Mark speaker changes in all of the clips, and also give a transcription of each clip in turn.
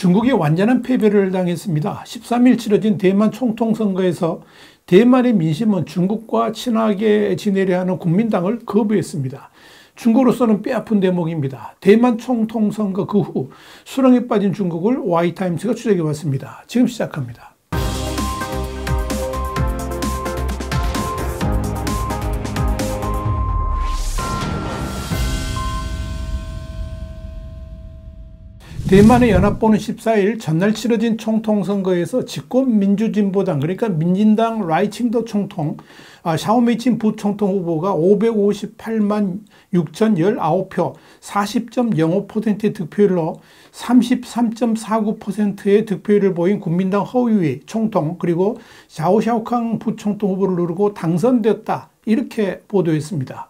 Speaker 1: 중국이 완전한 패배를 당했습니다. 13일 치러진 대만 총통선거에서 대만의 민심은 중국과 친하게 지내려 하는 국민당을 거부했습니다. 중국으로서는 뼈아픈 대목입니다. 대만 총통선거 그 후 수렁에 빠진 중국을 Y타임스가 추적해봤습니다. 지금 시작합니다. 대만의 연합본은 14일 전날 치러진 총통선거에서 집권민주진보당 그러니까 민진당 라이칭더 총통 샤오메이친 부총통 후보가 558만 6,019표 40.05%의 득표율로 33.49%의 득표율을 보인 국민당 허위위 총통 그리고 샤오샤오캉 부총통 후보를 누르고 당선되었다 이렇게 보도했습니다.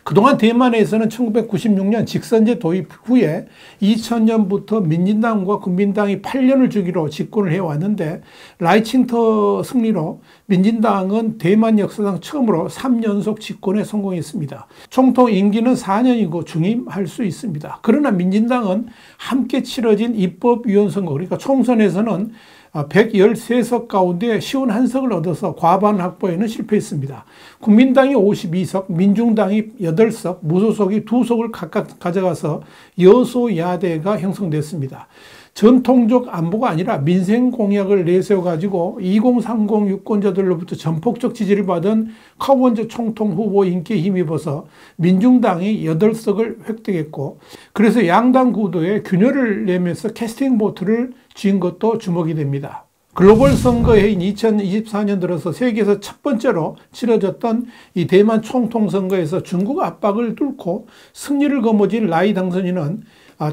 Speaker 1: 그동안 대만에서는 1996년 직선제 도입 후에 2000년부터 민진당과 국민당이 8년을 주기로 집권을 해왔는데 라이칭터 승리로 민진당은 대만 역사상 처음으로 3연속 집권에 성공했습니다. 총통 임기는 4년이고 중임할 수 있습니다. 그러나 민진당은 함께 치러진 입법위원 선거 그러니까 총선에서는 113석 가운데 51석을 얻어서 과반 확보에는 실패했습니다. 국민당이 52석, 민중당이 8석, 무소속이 2석을 각각 가져가서 여소야대가 형성됐습니다. 전통적 안보가 아니라 민생 공약을 내세워가지고 2030 유권자들로부터 전폭적 지지를 받은 카원저 총통 후보 인기에 힘입어서 민중당이 8석을 획득했고 그래서 양당 구도에 균열을 내면서 캐스팅 보트를 쥔 것도 주목이 됩니다. 글로벌 선거해인 2024년 들어서 세계에서 첫 번째로 치러졌던 이 대만 총통 선거에서 중국 압박을 뚫고 승리를 거머쥔 라이 당선인은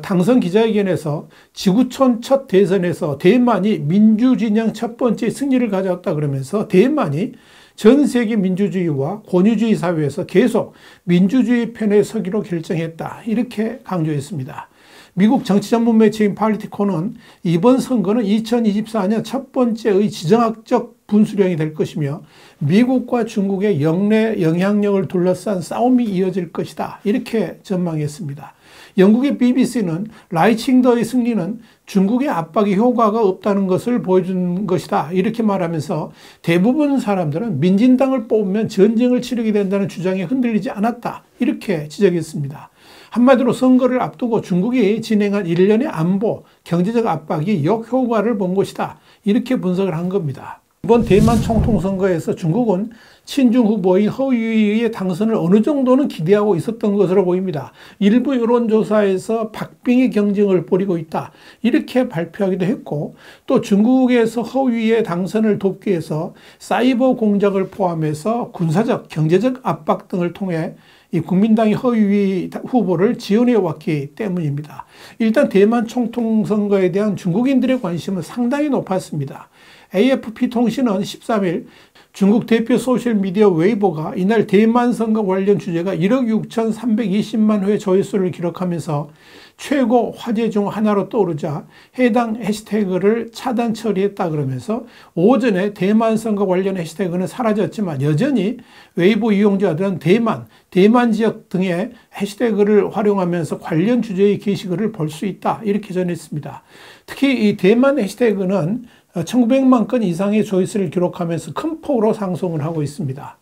Speaker 1: 당선 기자회견에서 지구촌 첫 대선에서 대만이 민주진영 첫 번째 승리를 가져왔다 그러면서 대만이 전 세계 민주주의와 권위주의 사회에서 계속 민주주의 편에 서기로 결정했다 이렇게 강조했습니다. 미국 정치 전문 매체인 팔리티코는 이번 선거는 2024년 첫 번째의 지정학적 분수령이 될 것이며 미국과 중국의 영내 영향력을 둘러싼 싸움이 이어질 것이다 이렇게 전망했습니다. 영국의 BBC는 라이칭더의 승리는 중국의 압박의 효과가 없다는 것을 보여준 것이다 이렇게 말하면서 대부분 사람들은 민진당을 뽑으면 전쟁을 치르게 된다는 주장에 흔들리지 않았다 이렇게 지적했습니다. 한마디로 선거를 앞두고 중국이 진행한 일련의 안보, 경제적 압박이 역효과를 본 것이다 이렇게 분석을 한 겁니다. 이번 대만 총통선거에서 중국은 친중 후보인 허위의 당선을 어느 정도는 기대하고 있었던 것으로 보입니다. 일부 여론조사에서 박빙의 경쟁을 벌이고 있다 이렇게 발표하기도 했고 또 중국에서 허위의 당선을 돕기 위해서 사이버 공작을 포함해서 군사적, 경제적 압박 등을 통해 이 국민당이 허위 후보를 지원해 왔기 때문입니다. 일단 대만 총통선거에 대한 중국인들의 관심은 상당히 높았습니다. AFP 통신은 13일 중국 대표 소셜미디어 웨이보가 이날 대만 선거 관련 주제가 1억 6,320만 회 조회수를 기록하면서 최고 화제 중 하나로 떠오르자 해당 해시태그를 차단 처리했다 그러면서 오전에 대만 선거 관련 해시태그는 사라졌지만 여전히 웨이보 이용자들은 대만 지역 등의 해시태그를 활용하면서 관련 주제의 게시글을 볼 수 있다 이렇게 전했습니다. 특히 이 대만 해시태그는 1900만 건 이상의 조회수를 기록하면서 큰 폭으로 상승을 하고 있습니다.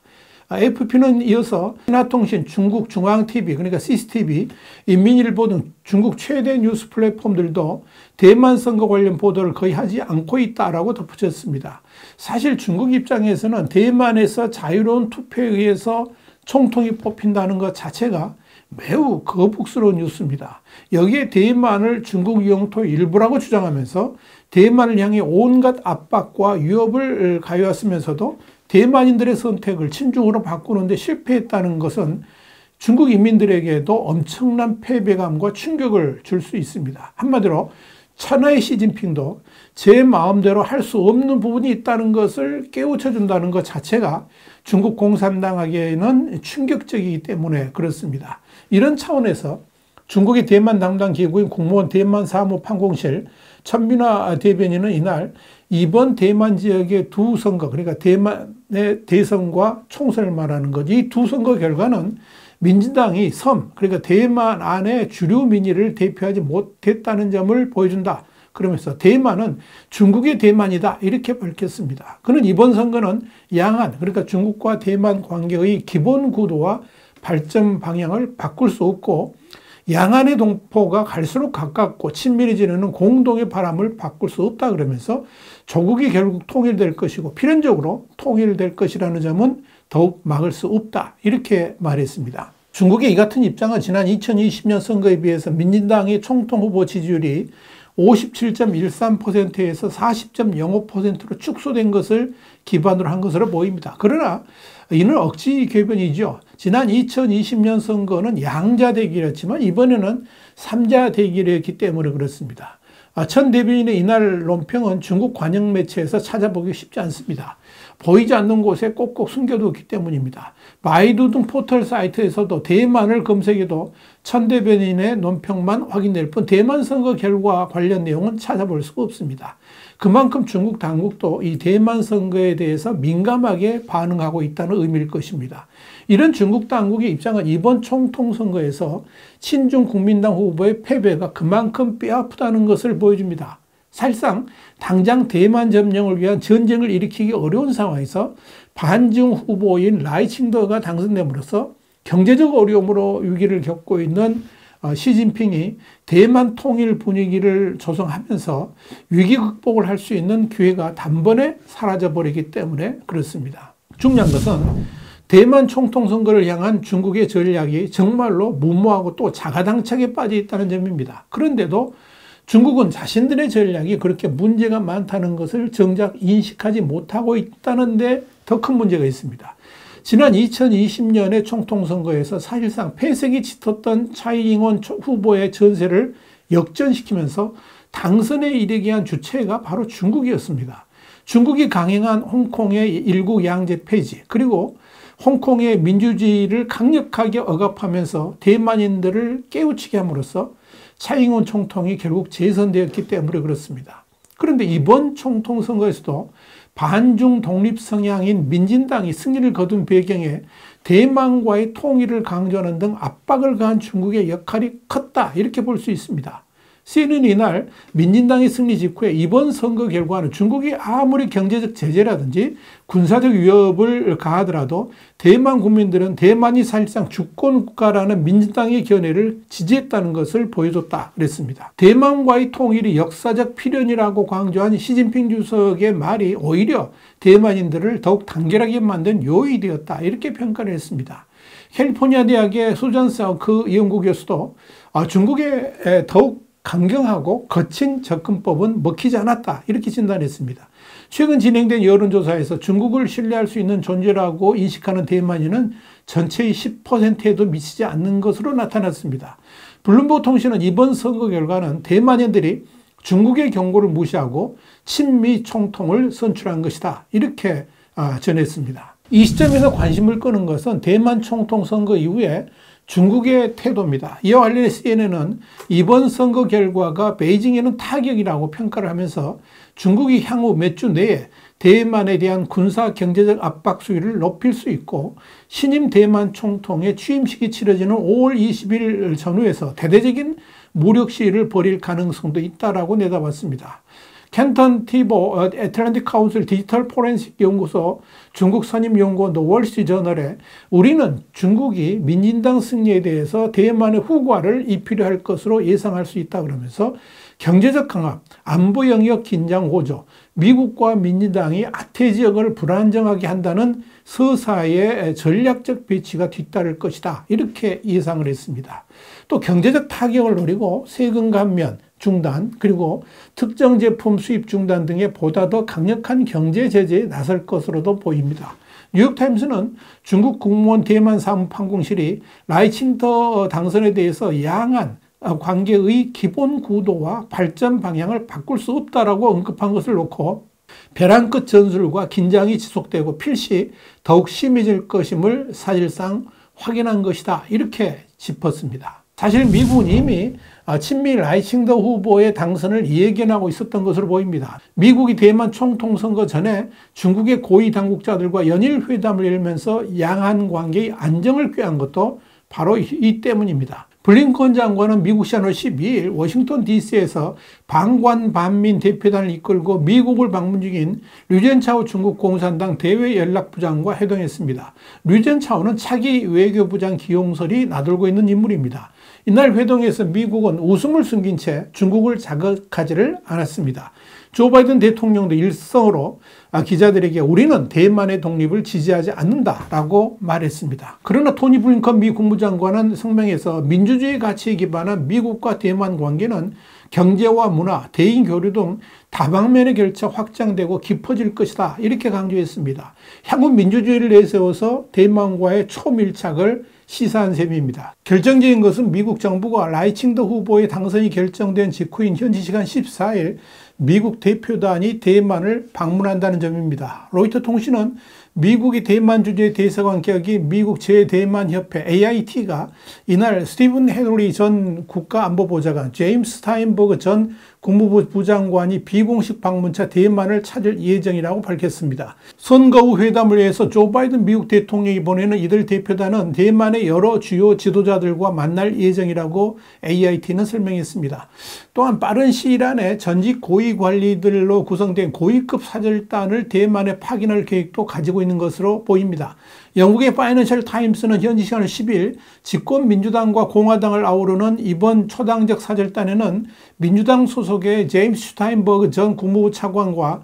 Speaker 1: AFP는 이어서 신화통신, 중국 중앙TV 그러니까 CCTV, 인민일보 등 중국 최대 뉴스 플랫폼들도 대만 선거 관련 보도를 거의 하지 않고 있다라고 덧붙였습니다. 사실 중국 입장에서는 대만에서 자유로운 투표에 의해서 총통이 뽑힌다는 것 자체가 매우 거북스러운 뉴스입니다. 여기에 대만을 중국 영토의 일부라고 주장하면서 대만을 향해 온갖 압박과 위협을 가해왔으면서도 대만인들의 선택을 친중으로 바꾸는데 실패했다는 것은 중국 인민들에게도 엄청난 패배감과 충격을 줄 수 있습니다. 한마디로 천하의 시진핑도 제 마음대로 할 수 없는 부분이 있다는 것을 깨우쳐준다는 것 자체가 중국 공산당에게는 충격적이기 때문에 그렇습니다. 이런 차원에서 중국의 대만 담당 기구인 공무원 대만 사무판공실 천민화 대변인은 이날 이번 대만 지역의 두 선거 그러니까 대만의 대선과 총선을 말하는 것 이 두 선거 결과는 민진당이 그러니까 대만 안의 주류 민의를 대표하지 못했다는 점을 보여준다. 그러면서 대만은 중국의 대만이다 이렇게 밝혔습니다. 그는 이번 선거는 양안, 그러니까 중국과 대만 관계의 기본 구도와 발전 방향을 바꿀 수 없고 양안의 동포가 갈수록 가깝고 친밀해지는 공동의 바람을 바꿀 수 없다 그러면서 조국이 결국 통일될 것이고 필연적으로 통일될 것이라는 점은 더욱 막을 수 없다 이렇게 말했습니다. 중국의 이 같은 입장은 지난 2020년 선거에 비해서 민진당의 총통 후보 지지율이 57.13%에서 40.05%로 축소된 것을 기반으로 한 것으로 보입니다. 그러나 이는 억지 궤변이죠. 지난 2020년 선거는 양자 대결이었지만 이번에는 삼자 대결이었기 때문에 그렇습니다. 천 대변인의 이날 논평은 중국 관영 매체에서 찾아보기 쉽지 않습니다. 보이지 않는 곳에 꼭꼭 숨겨두었기 때문입니다. 바이두 등 포털 사이트에서도 대만을 검색해도 천 대변인의 논평만 확인될 뿐 대만 선거 결과 관련 내용은 찾아볼 수가 없습니다. 그만큼 중국 당국도 이 대만 선거에 대해서 민감하게 반응하고 있다는 의미일 것입니다. 이런 중국 당국의 입장은 이번 총통 선거에서 친중 국민당 후보의 패배가 그만큼 뼈아프다는 것을 보여줍니다. 사실상 당장 대만 점령을 위한 전쟁을 일으키기 어려운 상황에서 반중 후보인 라이칭더가 당선됨으로써 경제적 어려움으로 위기를 겪고 있는 시진핑이 대만 통일 분위기를 조성하면서 위기 극복을 할 수 있는 기회가 단번에 사라져버리기 때문에 그렇습니다. 중요한 것은 대만 총통 선거를 향한 중국의 전략이 정말로 무모하고 또 자가당착에 빠져 있다는 점입니다. 그런데도 중국은 자신들의 전략이 그렇게 문제가 많다는 것을 정작 인식하지 못하고 있다는 데 더 큰 문제가 있습니다. 지난 2020년의 총통선거에서 사실상 패색이 짙었던 차이잉원 후보의 전세를 역전시키면서 당선에 이르게 한 주체가 바로 중국이었습니다. 중국이 강행한 홍콩의 일국 양제 폐지 그리고 홍콩의 민주주의를 강력하게 억압하면서 대만인들을 깨우치게 함으로써 차이잉원 총통이 결국 재선되었기 때문에 그렇습니다. 그런데 이번 총통 선거에서도 반중 독립 성향인 민진당이 승리를 거둔 배경에 대만과의 통일을 강조하는 등 압박을 가한 중국의 역할이 컸다 이렇게 볼 수 있습니다. CNN이 이날 민진당의 승리 직후에 이번 선거 결과는 중국이 아무리 경제적 제재라든지 군사적 위협을 가하더라도 대만 국민들은 대만이 사실상 주권 국가라는 민진당의 견해를 지지했다는 것을 보여줬다 그랬습니다. 대만과의 통일이 역사적 필연이라고 강조한 시진핑 주석의 말이 오히려 대만인들을 더욱 단결하게 만든 요인이 되었다 이렇게 평가를 했습니다. 캘리포니아 대학의 수잔 사우크 연구 교수도 중국에 더욱 강경하고 거친 접근법은 먹히지 않았다 이렇게 진단했습니다. 최근 진행된 여론조사에서 중국을 신뢰할 수 있는 존재라고 인식하는 대만인은 전체의 10%에도 미치지 않는 것으로 나타났습니다. 블룸버그 통신은 이번 선거 결과는 대만인들이 중국의 경고를 무시하고 친미 총통을 선출한 것이다 이렇게 전했습니다. 이 시점에서 관심을 끄는 것은 대만 총통 선거 이후에 중국의 태도입니다. 이와 관련해 CNN은 이번 선거 결과가 베이징에는 타격이라고 평가를 하면서 중국이 향후 몇 주 내에 대만에 대한 군사 경제적 압박 수위를 높일 수 있고 신임 대만 총통의 취임식이 치러지는 5월 20일 전후에서 대대적인 무력 시위를 벌일 가능성도 있다라고 내다봤습니다. 켄턴 티보 애틀랜틱 카운슬 디지털 포렌식 연구소 중국 선임 연구원 더 월스트리트저널에 우리는 중국이 민진당 승리에 대해서 대만의 후과를 입히려 할 것으로 예상할 수 있다 그러면서 경제적 강압, 안보 영역 긴장 고조, 미국과 민진당이 아태 지역을 불안정하게 한다는 서사의 전략적 배치가 뒤따를 것이다 이렇게 예상을 했습니다. 또 경제적 타격을 노리고 세금 감면 중단 그리고 특정 제품 수입 중단 등의 보다 더 강력한 경제 제재에 나설 것으로도 보입니다. 뉴욕타임스는 중국 국무원 대만 사무판공실이 라이칭더 당선에 대해서 양안 관계의 기본 구도와 발전 방향을 바꿀 수 없다라고 언급한 것을 놓고 벼랑 끝 전술과 긴장이 지속되고 필시 더욱 심해질 것임을 사실상 확인한 것이다 이렇게 짚었습니다. 사실 미국은 이미 친미 라이칭더 후보의 당선을 예견하고 있었던 것으로 보입니다. 미국이 대만 총통 선거 전에 중국의 고위 당국자들과 연일 회담을 열면서 양안 관계의 안정을 꾀한 것도 바로 이 때문입니다. 블링컨 장관은 미국 시간으로 12일 워싱턴 DC에서 방관 반민 대표단을 이끌고 미국을 방문 중인 류젠차오 중국 공산당 대외연락부장과 회동했습니다. 류젠차오는 차기 외교부장 기용설이 나돌고 있는 인물입니다. 이날 회동에서 미국은 웃음을 숨긴 채 중국을 자극하지를 않았습니다. 조 바이든 대통령도 일성으로 기자들에게 우리는 대만의 독립을 지지하지 않는다라고 말했습니다. 그러나 토니 블링컨 미 국무장관은 성명에서 민주주의 가치에 기반한 미국과 대만 관계는 경제와 문화, 대인 교류 등 다방면에 걸쳐 확장되고 깊어질 것이다 이렇게 강조했습니다. 향후 민주주의를 내세워서 대만과의 초밀착을 시사한 셈입니다. 결정적인 것은 미국 정부가 라이칭더 후보의 당선이 결정된 직후인 현지 시간 14일 미국 대표단이 대만을 방문한다는 점입니다. 로이터 통신은 미국의 대만 주재 대사관 격이 미국 제대만협회 AIT가 이날 스티븐 헤들리 전 국가안보보좌관, 제임스 스타인버그 전 국무부 부장관이 비공식 방문차 대만을 찾을 예정이라고 밝혔습니다. 선거 후 회담을 위해서 조 바이든 미국 대통령이 보내는 이들 대표단은 대만의 여러 주요 지도자들과 만날 예정이라고 AIT는 설명했습니다. 또한 빠른 시일 안에 전직 고위 관리들로 구성된 고위급 사절단을 대만에 파견할 계획도 가지고 있는 것으로 보입니다. 영국의 파이낸셜 타임스는 현지 시간 10일 집권 민주당과 공화당을 아우르는 이번 초당적 사절단에는 민주당 소속의 제임스 슈타인버그 전 국무부 차관과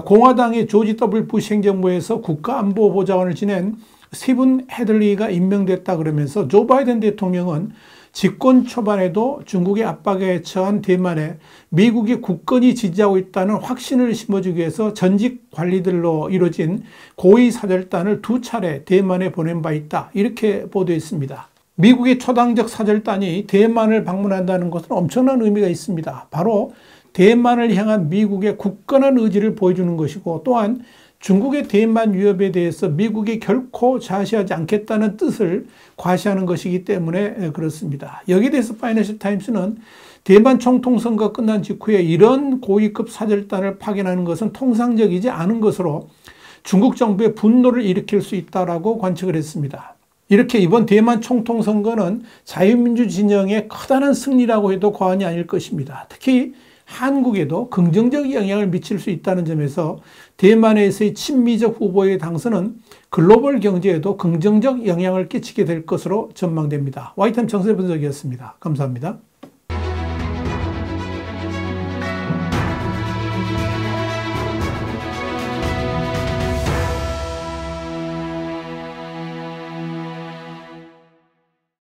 Speaker 1: 공화당의 조지 W 부시 행정부에서 국가안보보좌관을 지낸 스티븐 헤들리가 임명됐다 그러면서 조 바이든 대통령은 집권 초반에도 중국의 압박에 처한 대만에 미국이 굳건히 지지하고 있다는 확신을 심어주기 위해서 전직 관리들로 이루어진 고위 사절단을 2차례 대만에 보낸 바 있다 이렇게 보도했습니다. 미국의 초당적 사절단이 대만을 방문한다는 것은 엄청난 의미가 있습니다. 바로 대만을 향한 미국의 굳건한 의지를 보여주는 것이고 또한 중국의 대만 위협에 대해서 미국이 결코 좌시하지 않겠다는 뜻을 과시하는 것이기 때문에 그렇습니다. 여기에 대해서 파이낸셜 타임스는 대만 총통선거 끝난 직후에 이런 고위급 사절단을 파견하는 것은 통상적이지 않은 것으로 중국 정부의 분노를 일으킬 수 있다라고 관측을 했습니다. 이렇게 이번 대만 총통선거는 자유민주 진영의 커다란 승리라고 해도 과언이 아닐 것입니다. 특히 한국에도 긍정적 영향을 미칠 수 있다는 점에서 대만에서의 친미적 후보의 당선은 글로벌 경제에도 긍정적 영향을 끼치게 될 것으로 전망됩니다. 와이타임 정세 분석이었습니다. 감사합니다.